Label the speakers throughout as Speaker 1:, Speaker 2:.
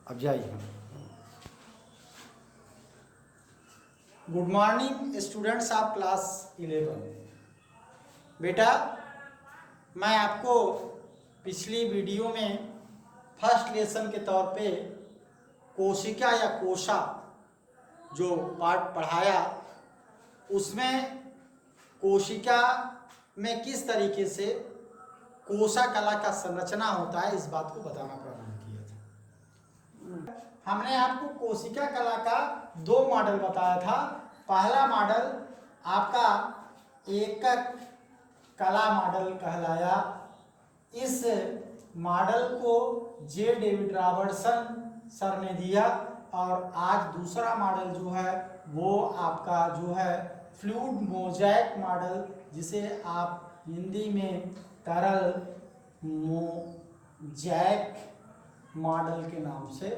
Speaker 1: अब जाइए। Good morning students of class 11। बेटा, मैं आपको पिछली वीडियो में फर्स्ट लेसन के तौर पे कोशिका या कोशा जो पार्ट पढ़ाया, उसमें कोशिका में किस तरीके से कोशा कला का संरचना होता है इस बात को बताना प्रारंभ किया था। हमने आपको कोशिका कला का दो मॉडल बताया था। पहला मॉडल आपका एकक कला मॉडल कहलाया। इस मॉडल को जे डेविड रॉबर्टसन सर ने दिया। और आज दूसरा मॉडल जो है वो आपका जो है फ्लूइड मोज़ेक मॉडल, जिसे आप हिंदी में तरल मोज़ेक मॉडल के नाम से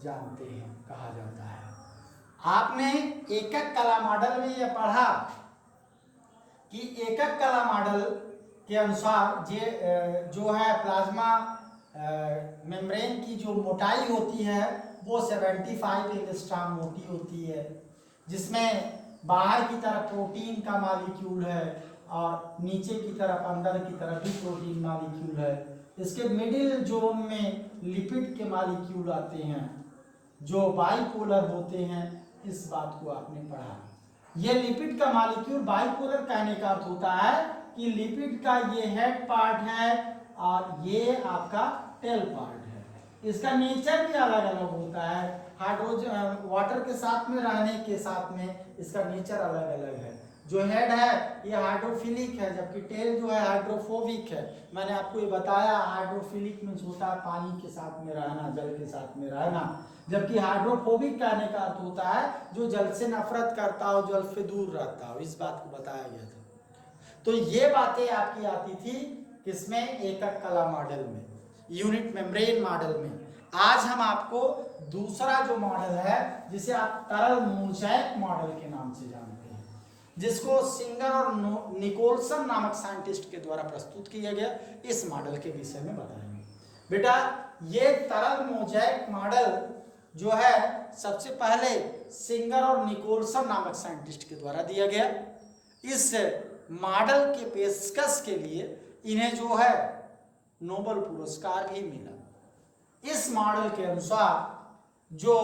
Speaker 1: जानते हैं, कहा जाता है। आपने एकक कला मॉडल में यह पढ़ा कि एकक कला मॉडल के अनुसार जो है प्लाज्मा मेम्ब्रेन की जो मोटाई होती है वो 75 एंगस्ट्रॉम मोटी होती है, जिसमें बाहर की तरफ प्रोटीन का मॉलिक्यूल है और नीचे की तरफ अंदर की तरफ भी प्रोटीन मॉलिक्यूल है। इसके मिडिल जोन में लिपिड के मॉलिक्यूल आते हैं जो बाइपोलर होते हैं। इस बात को आपने पढ़ा। ये लिपिड का मॉलिक्यूल बाइपोलर कहने का अर्थ होता है कि लिपिड का ये हेड पार्ट है और ये आपका टेल पार्ट है। इसका नेचर भी अलग अलग होता है। हाइड्रोजन वाटर के साथ में रहने के साथ में इसका नेचर अलग अलग है। जो हेड है ये हाइड्रोफिलिक है, जबकि टेल जो है हाइड्रोफोबिक है। मैंने आपको ये बताया, हाइड्रोफिलिक मीन्स होता है पानी के साथ में रहना, जल के साथ में रहना, जबकि हाइड्रोफोबिक कहने का अर्थ होता है जो जल से नफरत करता हो, जल से दूर रहता हो। इस बात को बताया गया था। तो ये बातें आपकी आती थी किसमें? एकक कला मॉडल में, यूनिट मेम्ब्रेन मॉडल में। आज हम आपको दूसरा जो मॉडल है जिसे आप तरल मोज़ेक मॉडल के नाम से जानते हैं, जिसको सिंगर और निकोलसन नामक साइंटिस्ट के द्वारा प्रस्तुत किया गया, इस मॉडल के विषय में बताएंगे। बेटा, ये तरल मोज़ेक मॉडल जो है सबसे पहले सिंगर और निकोलसन नामक साइंटिस्ट के द्वारा दिया गया। इस मॉडल के पेशकश के लिए इन्हें जो है नोबेल पुरस्कार भी मिला। इस मॉडल के अनुसार जो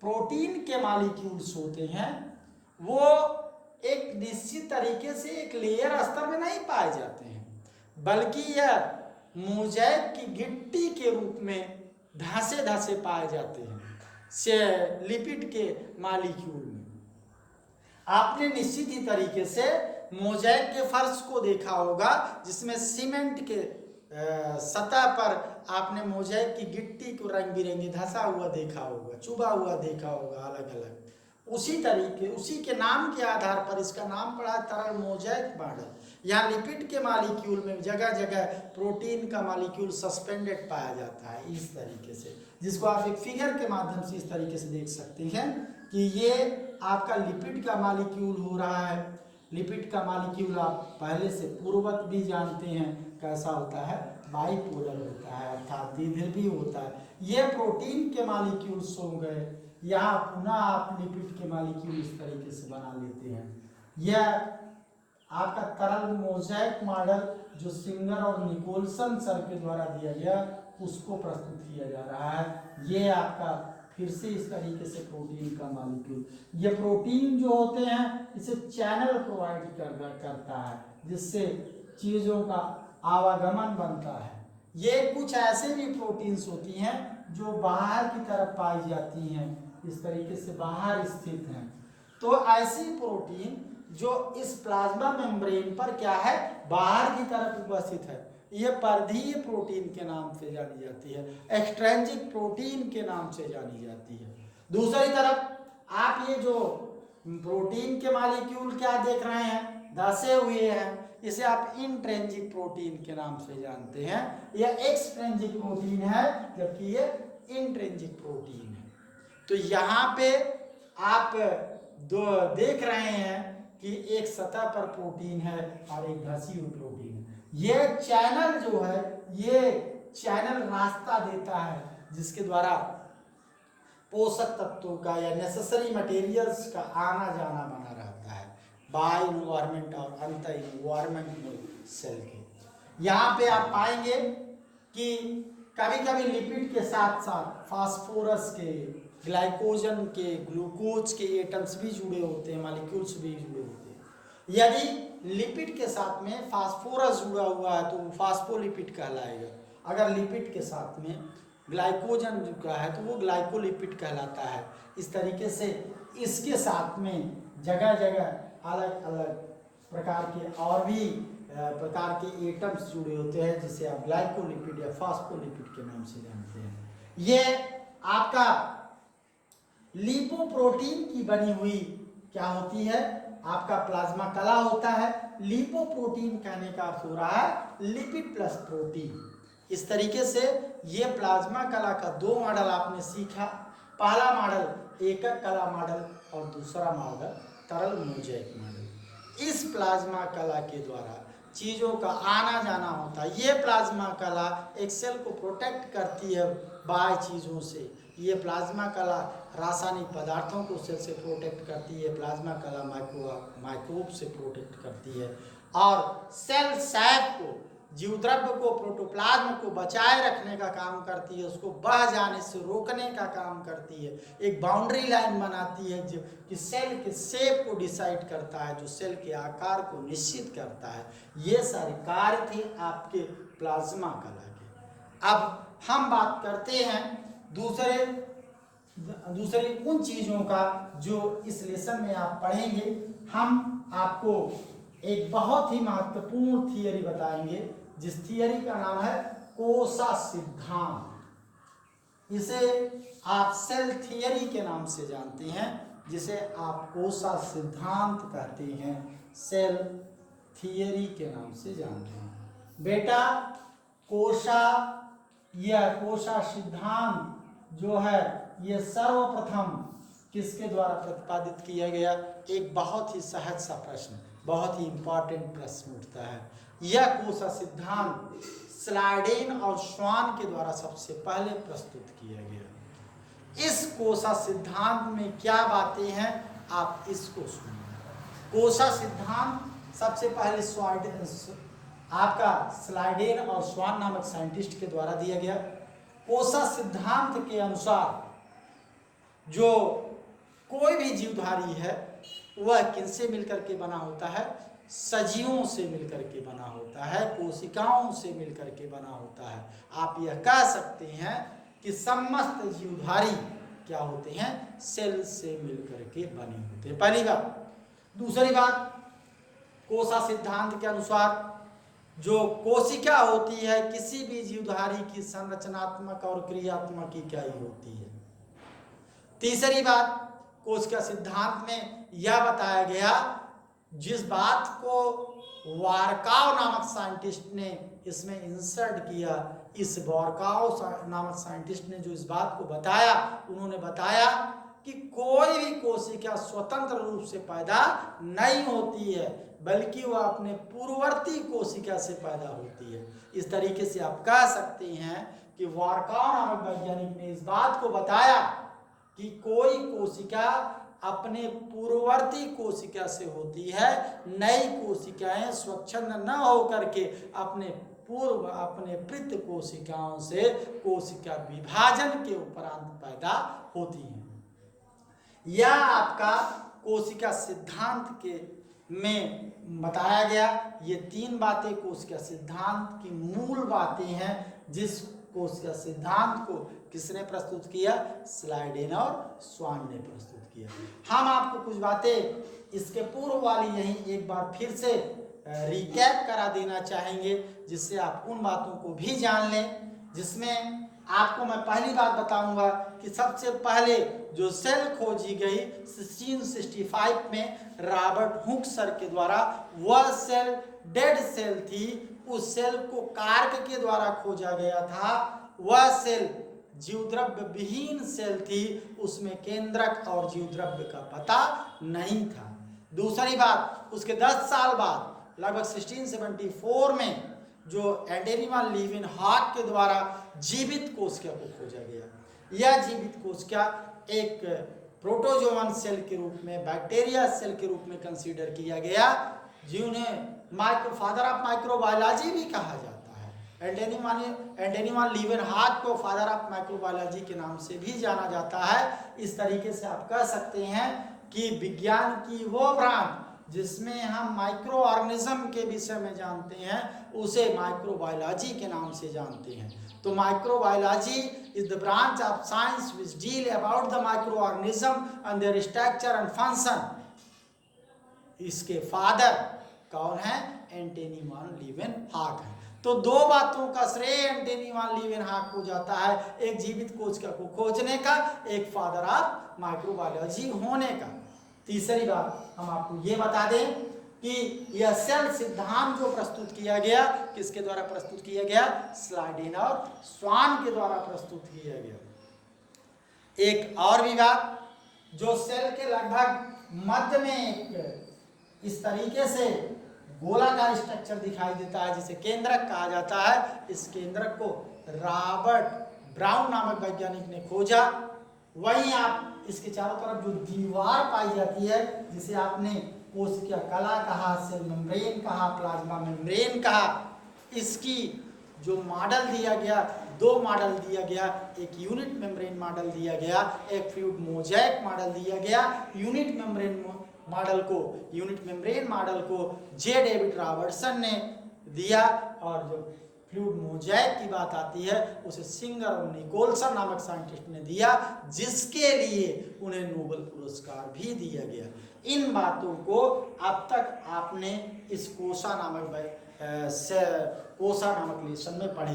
Speaker 1: प्रोटीन के मॉलिक्यूल्स होते हैं वो एक निश्चित तरीके से एक लेयर स्तर में नहीं पाए जाते हैं, बल्कि यह मोज़ेक की गिट्टी के रूप में धंसे धंसे पाए जाते हैं से लिपिड के मॉलिक्यूल में। आपने निश्चित ही तरीके से मोज़ेक के फर्श को देखा होगा, जिसमें सीमेंट के सतह पर आपने मोज़ेक की गिट्टी को रंग बिरंगी धंसा हुआ देखा होगा, चुभा हुआ देखा होगा अलग अलग। उसी तरीके, उसी के नाम के आधार पर इसका नाम पड़ा तरल मोज़ेक मॉडल। यहाँ लिपिड के मॉलिक्यूल में जगह जगह प्रोटीन का मॉलिक्यूल सस्पेंडेड पाया जाता है इस तरीके से, जिसको आप एक फिगर के माध्यम से इस तरीके से देख सकते हैं कि ये आपका लिपिड का मॉलिक्यूल हो रहा है। लिपिड का मॉलिक्यूल आप पहले से पूर्ववत भी जानते हैं कैसा होता है, बाइपोलर होता है, अर्थात द्विध्रुवी भी होता है। ये प्रोटीन के मॉलिक्यूल्स हो गए, यहाँ पुनः आप लिपिड के मॉलिक्यूल इस तरीके से बना लेते हैं। यह आपका तरल मोज़ेक मॉडल जो सिंगर और निकोलसन सर के द्वारा दिया गया उसको प्रस्तुत किया जा रहा है। ये आपका फिर से इस तरीके से प्रोटीन का मॉलिक्यूल, ये प्रोटीन जो होते हैं इसे चैनल प्रोवाइड करता है, जिससे चीज़ों का आवागमन बनता है। ये कुछ ऐसे भी प्रोटीन्स होती हैं जो बाहर की तरफ पाई जाती हैं, इस तरीके से बाहर स्थित हैं। तो ऐसी प्रोटीन जो इस प्लाज्मा मेम्ब्रेन पर क्या है, बाहर की तरफ उपस्थित है, यह परिधीय प्रोटीन के नाम से जानी जाती है, एक्सट्रिंसिक प्रोटीन के नाम से जानी जाती है। दूसरी तरफ आप ये जो प्रोटीन के मॉलिक्यूल क्या देख रहे हैं, धंसे हुए हैं, इसे आप इंट्रिंसिक प्रोटीन के नाम से जानते हैं। यह एक्सट्रिंसिक प्रोटीन है, जबकि ये इंट्रिंसिक प्रोटीन है। तो यहाँ पे आप दो देख रहे हैं कि एक सतह पर प्रोटीन है और एक धंसी हुई प्रोटीन है। ये चैनल जो है, ये चैनल रास्ता देता है जिसके द्वारा पोषक तत्वों का या नेसेसरी मटेरियल्स का आना जाना बना रहता है बाय इन्वायरमेंट और अंत इन्वायरमेंट में सेल के। यहाँ पे आप पाएंगे कि कभी कभी लिपिड के साथ साथ फास्फोरस के, ग्लाइकोजन के, ग्लूकोज के एटम्स भी जुड़े होते हैं, मॉलिक्यूल्स भी जुड़े होते हैं। यदि लिपिड के साथ में फास्फोरस जुड़ा हुआ है तो वो फास्फोलिपिड कहलाएगा। अगर लिपिड के साथ में ग्लाइकोजन जुड़ा है तो वो ग्लाइकोलिपिड कहलाता है। इस तरीके से इसके साथ में जगह जगह अलग अलग प्रकार के और भी प्रकार के एटम्स जुड़े होते हैं जिसे आप ग्लाइकोलिपिड या फास्फोलिपिड के नाम से जानते हैं। ये आपका लिपोप्रोटीन की बनी हुई क्या होती है, आपका प्लाज्मा कला होता है। लिपोप्रोटीन कहने का अर्थ हो रहा है लिपिड प्लस प्रोटीन। इस तरीके से ये प्लाज्मा कला का दो मॉडल आपने सीखा। पहला मॉडल एकक कला मॉडल और दूसरा मॉडल तरल मोज़ेक मॉडल। इस प्लाज्मा कला के द्वारा चीज़ों का आना जाना होता है। ये प्लाज्मा कला एक सेल को प्रोटेक्ट करती है बाहर चीज़ों से। ये प्लाज्मा कला रासायनिक पदार्थों को सेल से प्रोटेक्ट करती है। प्लाज्मा कला माइक्रोब से प्रोटेक्ट करती है और सेल सैक को, जीवद्रव्य को, प्रोटोप्लाज्म को बचाए रखने का काम करती है, उसको बह जाने से रोकने का काम करती है। एक बाउंड्री लाइन बनाती है जो कि सेल के शेप को डिसाइड करता है, जो सेल के आकार को निश्चित करता है। ये सारे कार्य थे आपके प्लाज्मा कला के। अब हम बात करते हैं दूसरे उन चीज़ों का जो इस लेसन में आप पढ़ेंगे। हम आपको एक बहुत ही महत्वपूर्ण थियरी बताएंगे जिस थियरी का नाम है कोसा सिद्धांत। इसे आप सेल थियरी के नाम से जानते हैं, जिसे आप कोसा सिद्धांत कहते हैं, सेल थियरी के नाम से जानते हैं। बेटा यह कोसा सिद्धांत जो है ये सर्वप्रथम किसके द्वारा प्रतिपादित किया गया? एक बहुत ही सहज सा प्रश्न, बहुत ही इंपॉर्टेंट प्रश्न उठता है। यह कोसा सिद्धांत स्लाइडेन और श्वान के द्वारा सबसे पहले प्रस्तुत किया गया। इस कोसा सिद्धांत में क्या बातें हैं आप इसको सुनिए। कोसा सिद्धांत सबसे पहले आपका स्लाइडेन और श्वान नामक साइंटिस्ट के द्वारा दिया गया। कोसा सिद्धांत के अनुसार जो कोई भी जीवधारी है वह किनसे मिलकर के बना होता है? सजीवों से मिलकर के बना होता है, कोशिकाओं से मिलकर के बना होता है। आप यह कह सकते हैं कि समस्त जीवधारी क्या होते हैं? सेल से मिलकर के बने होते हैं, पहली बात। दूसरी बात, कोसा सिद्धांत के अनुसार जो कोशिका होती है किसी भी जीवधारी की संरचनात्मक और क्रियात्मक इकाई होती है। तीसरी बात, कोशिका सिद्धांत में यह बताया गया, जिस बात को वार्काव नामक साइंटिस्ट ने इसमें इंसर्ट किया, इस वार्काव नामक साइंटिस्ट ने जो इस बात को बताया, उन्होंने बताया कि कोई भी कोशिका स्वतंत्र रूप से पैदा नहीं होती है, बल्कि वह अपने पूर्ववर्ती कोशिका से पैदा होती है। इस तरीके से आप कह सकते हैं कि वार्काव नामक वैज्ञानिक ने इस बात को बताया कि कोई कोशिका अपने पूर्ववर्ती कोशिका से होती है। नई कोशिकाएं स्वच्छंद न होकर के अपने पृथ कोशिकाओं से कोशिका विभाजन के उपरांत पैदा होती हैं। यह आपका कोशिका सिद्धांत के में बताया गया। ये तीन बातें कोशिका सिद्धांत की मूल बातें हैं, जिस कोशिका सिद्धांत को किसने प्रस्तुत किया? स्लाइडेन और श्वान ने प्रस्तुत किया। हम आपको कुछ बातें इसके पूर्व वाली यही एक बार फिर से रिकैप करा देना चाहेंगे, जिससे आप उन बातों को भी जान लें। जिसमें आपको मैं पहली बात बताऊंगा कि सबसे पहले जो सेल खोजी गई 1665 में रॉबर्ट हुक सर के द्वारा, वह सेल डेड सेल थी। उस सेल को कार्क के द्वारा खोजा गया था। वह सेल जीवद्रव्य विहीन सेल थी, उसमें केंद्रक और जीवद्रव्य का पता नहीं था। दूसरी बात, उसके 10 साल बाद लगभग 1674 में जो एंटेनिमन लीवेनहॉक के द्वारा जीवित कोशिका को खोजा गया। यह जीवित कोशिका एक प्रोटोजोवन सेल के रूप में, बैक्टीरिया सेल के रूप में कंसीडर किया गया, जिन्हें फादर ऑफ माइक्रोबायोलॉजी भी कहा जाता है। एंटेनिमन लीवेनहॉक को फादर ऑफ माइक्रोबायोलॉजी के नाम से भी जाना जाता है। इस तरीके से आप कह सकते हैं कि विज्ञान की वो ब्रांच जिसमें हम माइक्रो ऑर्गेनिज्म के विषय में जानते हैं, उसे माइक्रोबायोलॉजी के नाम से जानते हैं। तो microbiology is the branch of science which deal about the micro organism and there structure and function. इसके फादर कौन है? एंटेनिमन लीवेनहॉक है। तो दो बातों का श्रेय एंटेनिमन लीवेनहॉक को जाता है, एक जीवित कोशिका को खोजने का, एक फादर ऑफ माइक्रोबायोलॉजी होने का। तीसरी बात हम आपको ये बता दें कि यह सेल सिद्धांत जो प्रस्तुत किया गया, किसके द्वारा प्रस्तुत किया गया? स्लाइडेन और स्वान के द्वारा प्रस्तुत किया गया। एक और भी बात, जो सेल के लगभग मध्य में एक इस तरीके से गोलाकार स्ट्रक्चर दिखाई देता है, जिसे केंद्रक कहा जाता है। इस केंद्रक को रॉबर्ट ब्राउन नामक वैज्ञानिक ने खोजा। वहीं आप इसके चारों तरफ जो दीवार पाई जाती है, जिसे आपने कोशिका कला कहा, सेल मेम्ब्रेन कहा, प्लाज्मा मेम्ब्रेन कहा, इसकी जो मॉडल दिया गया, दो मॉडल दिया गया, एक यूनिट मेम्ब्रेन मॉडल दिया गया, एक फ्लूइड मोज़ेक मॉडल दिया गया। यूनिट मेम्ब्रेन मॉडल को जे डेविड रॉबर्टसन ने दिया, और जो फ्लूइड मोज़ेक की बात आती है उसे सिंगर और निकोलसन नामक साइंटिस्ट ने दिया, जिसके लिए उन्हें नोबेल पुरस्कार भी दिया गया। इन बातों को अब तक आपने इस कोसा नामक लेसन में पढ़े।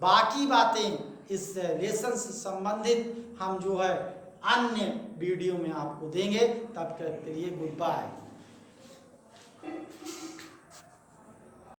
Speaker 1: बाकी बातें इस लेसन से संबंधित हम जो है अन्य वीडियो में आपको देंगे। तब तक के लिए गुड बाय।